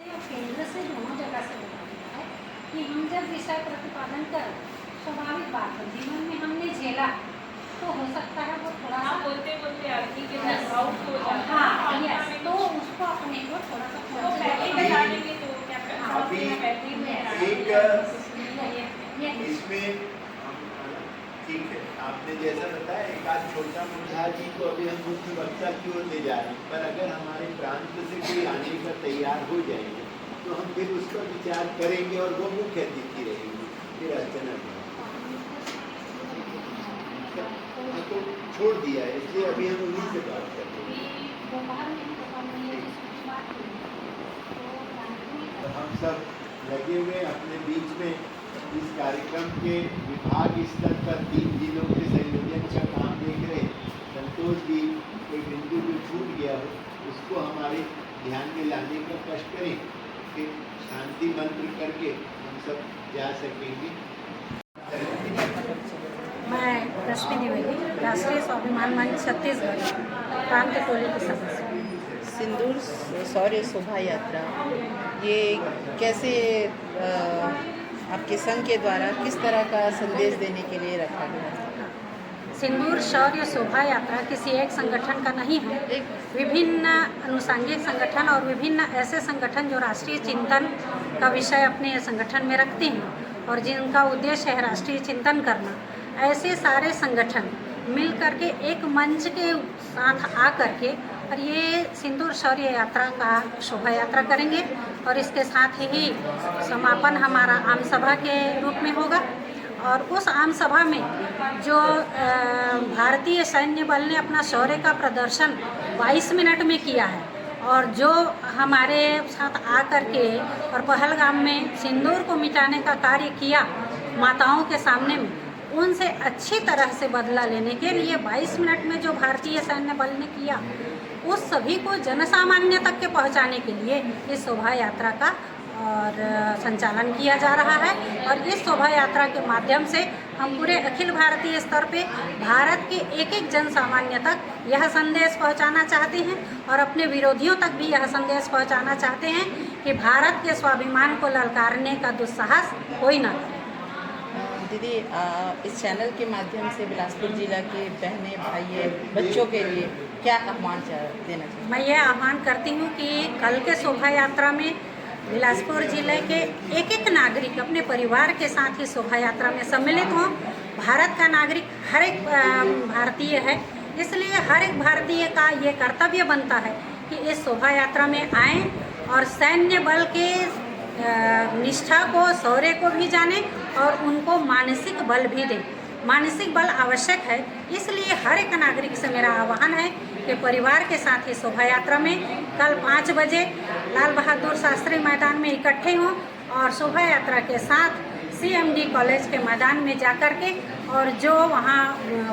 केंद्र से दोनों जगह से बोला गया है कि हम जब विषय प्रतिपादन कर, स्वाभाविक बात है, जीवन में हमने झेला तो हो सकता है वो थोड़ा सा बोलते बोलते आदमी के साथ आउट हो जाता है। हाँ यस, तो उसको अपने को थोड़ा सा वो पहले बता देंगे तो क्या अभी ये इसमें ठीक है, आपने जैसा बताया एक आध छोटा मोटा जी को अभी हम मुख्य वक्ता की ओर ले जा रहे हैं, पर अगर हमारे प्रांत से कोई आने का तैयार हो जाएंगे तो हम फिर उस पर विचार करेंगे और वो मुख्य अतिथि रहेंगे, फिर अर्चना तो छोड़ दिया है, इसलिए अभी हम उन्हीं से बात करते हैं। तो हम सब लगे हुए अपने बीच में इस कार्यक्रम के विभाग स्तर पर 3 जिलों के संयोजन का काम देख रहे हैं। संतोष जी कोई बिंदु जो छूट गया हो उसको हमारे ध्यान में लाने का कष्ट करें, फिर शांति मंत्र करके हम सब जा सकेंगे। मैं रश्मि द्विवेदी, राष्ट्रीय स्वाभिमान मंच छत्तीसगढ़ प्रांत टोली की सदस्य। सिंदूर शौर्य शोभा यात्रा ये कैसे आपके संघ के द्वारा किस तरह का संदेश देने के लिए रखा गया है? सिंदूर शौर्य शोभा यात्रा किसी एक संगठन का नहीं है, विभिन्न अनुषंगिक संगठन और विभिन्न ऐसे संगठन जो राष्ट्रीय चिंतन का विषय अपने संगठन में रखते हैं और जिनका उद्देश्य है राष्ट्रीय चिंतन करना, ऐसे सारे संगठन मिल करके एक मंच के साथ आ करके और ये सिंदूर शौर्य यात्रा का शोभा यात्रा करेंगे और इसके साथ ही समापन हमारा आम सभा के रूप में होगा। और उस आम सभा में जो भारतीय सैन्य बल ने अपना शौर्य का प्रदर्शन 22 मिनट में किया है और जो हमारे साथ आ करके और पहलगाम में सिंदूर को मिटाने का कार्य किया माताओं के सामने में, उनसे अच्छी तरह से बदला लेने के लिए 22 मिनट में जो भारतीय सैन्य बल ने किया उस सभी को जनसामान्य तक के पहुंचाने के लिए इस शोभा यात्रा का और संचालन किया जा रहा है। और इस शोभा यात्रा के माध्यम से हम पूरे अखिल भारतीय स्तर पे भारत के एक एक जन सामान्य तक यह संदेश पहुंचाना चाहते हैं और अपने विरोधियों तक भी यह संदेश पहुंचाना चाहते हैं कि भारत के स्वाभिमान को ललकारने का दुस्साहस कोई ना करे। दीदी, इस चैनल के माध्यम से बिलासपुर जिला के बहनें भाइयों बच्चों के लिए क्या आह्वान देना चाहिए? मैं ये आह्वान करती हूँ कि कल के शोभा यात्रा में बिलासपुर जिले के एक एक नागरिक अपने परिवार के साथ ही शोभा यात्रा में सम्मिलित हों। भारत का नागरिक हर एक भारतीय है, इसलिए हर एक भारतीय का ये कर्तव्य बनता है कि इस शोभा यात्रा में आएँ और सैन्य बल के निष्ठा को, शौर्य को भी जाने और उनको मानसिक बल भी दें। मानसिक बल आवश्यक है, इसलिए हर एक नागरिक से मेरा आह्वान है कि परिवार के साथ ही शोभा यात्रा में कल 5 बजे लाल बहादुर शास्त्री मैदान में इकट्ठे हों और शोभा यात्रा के साथ CMD कॉलेज के मैदान में जाकर के और जो वहाँ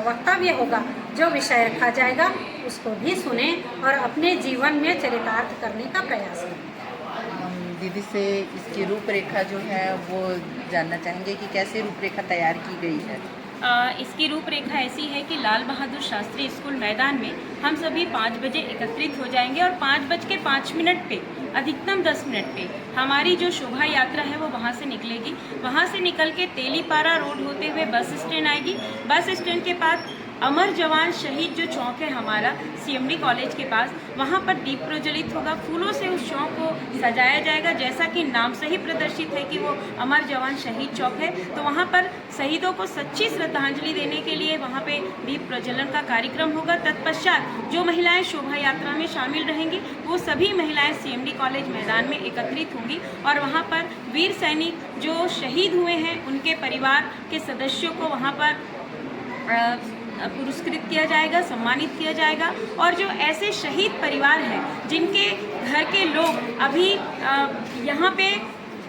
वक्तव्य होगा, जो विषय रखा जाएगा उसको भी सुने और अपने जीवन में चरितार्थ करने का प्रयास करें। दीदी से इसकी रूपरेखा जो है वो जानना चाहेंगे कि कैसे रूपरेखा तैयार की गई है? इसकी रूपरेखा ऐसी है कि लाल बहादुर शास्त्री स्कूल मैदान में हम सभी 5 बजे एकत्रित हो जाएंगे और 5:05 पे अधिकतम 10 मिनट पे हमारी जो शोभा यात्रा है वो वहाँ से निकलेगी। वहाँ से निकल के तेलीपारा रोड होते हुए बस स्टैंड आएगी। बस स्टैंड के पास अमर जवान शहीद जो चौक है हमारा CMD कॉलेज के पास, वहाँ पर दीप प्रज्वलित होगा। फूलों से उस चौक को सजाया जाएगा, जैसा कि नाम से ही प्रदर्शित है कि वो अमर जवान शहीद चौक है। तो वहाँ पर शहीदों को सच्ची श्रद्धांजलि देने के लिए वहाँ पे दीप प्रज्वलन का कार्यक्रम होगा। तत्पश्चात जो महिलाएं शोभा यात्रा में शामिल रहेंगी वो सभी महिलाएं CMD कॉलेज मैदान में एकत्रित होंगी और वहाँ पर वीर सैनिक जो शहीद हुए हैं उनके परिवार के सदस्यों को वहाँ पर पुरस्कृत किया जाएगा, सम्मानित किया जाएगा। और जो ऐसे शहीद परिवार हैं जिनके घर के लोग अभी यहाँ पे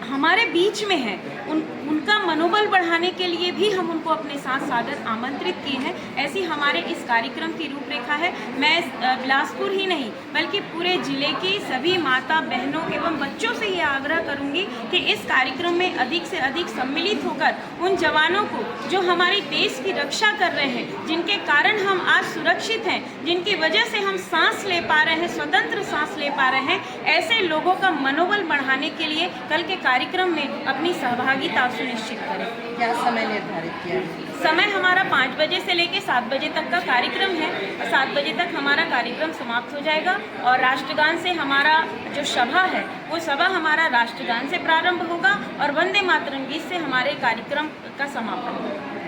हमारे बीच में हैं, उनका मनोबल बढ़ाने के लिए भी हम उनको अपने साथ सादर आमंत्रित किए हैं। ऐसी हमारे इस कार्यक्रम की रूपरेखा है। मैं बिलासपुर ही नहीं बल्कि पूरे जिले की सभी माता बहनों एवं बच्चों से ये आग्रह करूंगी कि इस कार्यक्रम में अधिक से अधिक सम्मिलित होकर उन जवानों को जो हमारी देश की रक्षा कर रहे हैं, जिनके कारण हम आज सुरक्षित हैं, जिनकी वजह से हम सांस ले पा रहे हैं, स्वतंत्र सांस ले पा रहे हैं, ऐसे लोगों का मनोबल बढ़ाने के लिए कल के कार्यक्रम में अपनी सहभागिता सुनिश्चित करें। क्या समय निर्धारित किया है? समय हमारा 5 बजे से लेकर 7 बजे तक का कार्यक्रम है और 7 बजे तक हमारा कार्यक्रम समाप्त हो जाएगा और राष्ट्रगान से हमारा जो सभा है वो सभा हमारा राष्ट्रगान से प्रारंभ होगा और वंदे मातरम गीत से हमारे कार्यक्रम का समापन होगा।